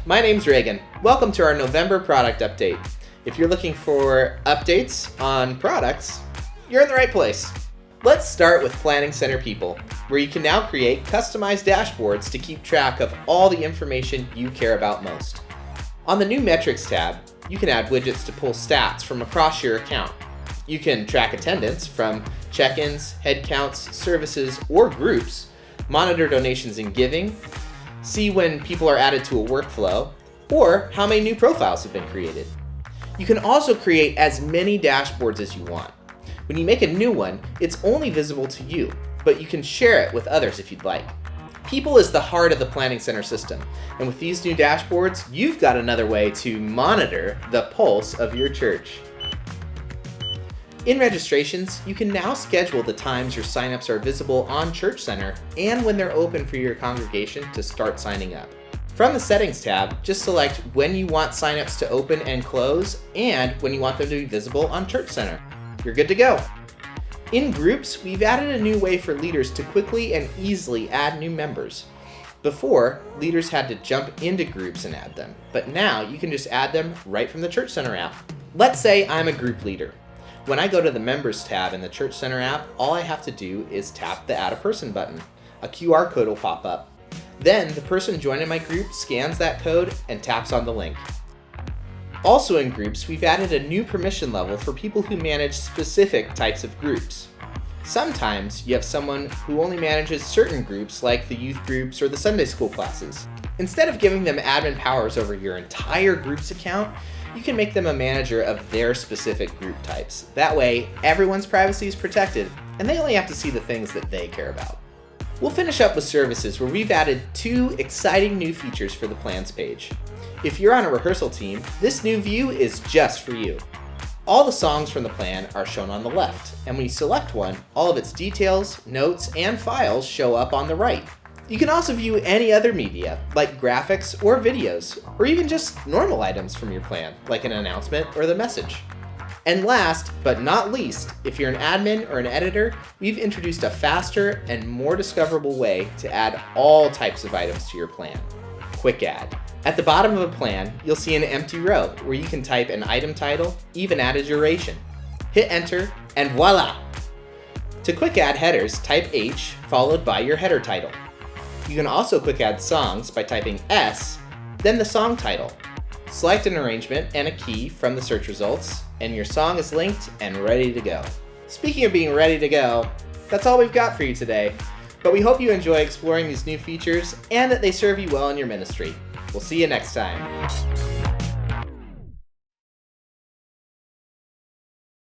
My name's Reagan. Welcome to our November product update. If you're looking for updates on products, you're in the right place. Let's start with Planning Center People, where you can now create customized dashboards to keep track of all the information you care about most. On the new Metrics tab, you can add widgets to pull stats from across your account. You can track attendance from check-ins, head counts, services, or groups, monitor donations and giving, see when people are added to a workflow, or how many new profiles have been created. You can also create as many dashboards as you want. When you make a new one, it's only visible to you, but you can share it with others if you'd like. People is the heart of the Planning Center system, and with these new dashboards, you've got another way to monitor the pulse of your church. In registrations, you can now schedule the times your signups are visible on Church Center and when they're open for your congregation to start signing up. From the Settings tab, just select when you want signups to open and close and when you want them to be visible on Church Center. You're good to go. In Groups, we've added a new way for leaders to quickly and easily add new members. Before, leaders had to jump into groups and add them, but now you can just add them right from the Church Center app. Let's say I'm a group leader. When I go to the Members tab in the Church Center app, all I have to do is tap the Add a Person button. A QR code will pop up. Then the person joining my group scans that code and taps on the link. Also in Groups, we've added a new permission level for people who manage specific types of groups. Sometimes you have someone who only manages certain groups like the youth groups or the Sunday school classes. Instead of giving them admin powers over your entire group's account, you can make them a manager of their specific group types. That way, everyone's privacy is protected, and they only have to see the things that they care about. We'll finish up with services, where we've added 2 exciting new features for the plans page. If you're on a rehearsal team, this new view is just for you. All the songs from the plan are shown on the left, and when you select one, all of its details, notes, and files show up on the right. You can also view any other media, like graphics or videos, or even just normal items from your plan, like an announcement or the message. And last, but not least, if you're an admin or an editor, we've introduced a faster and more discoverable way to add all types of items to your plan. Quick Add. At the bottom of a plan, you'll see an empty row where you can type an item title, even add a duration. Hit enter, and voila! To quick add headers, type H, followed by your header title. You can also quick add songs by typing S, then the song title. Select an arrangement and a key from the search results, and your song is linked and ready to go. Speaking of being ready to go, that's all we've got for you today. But we hope you enjoy exploring these new features and that they serve you well in your ministry. We'll see you next time.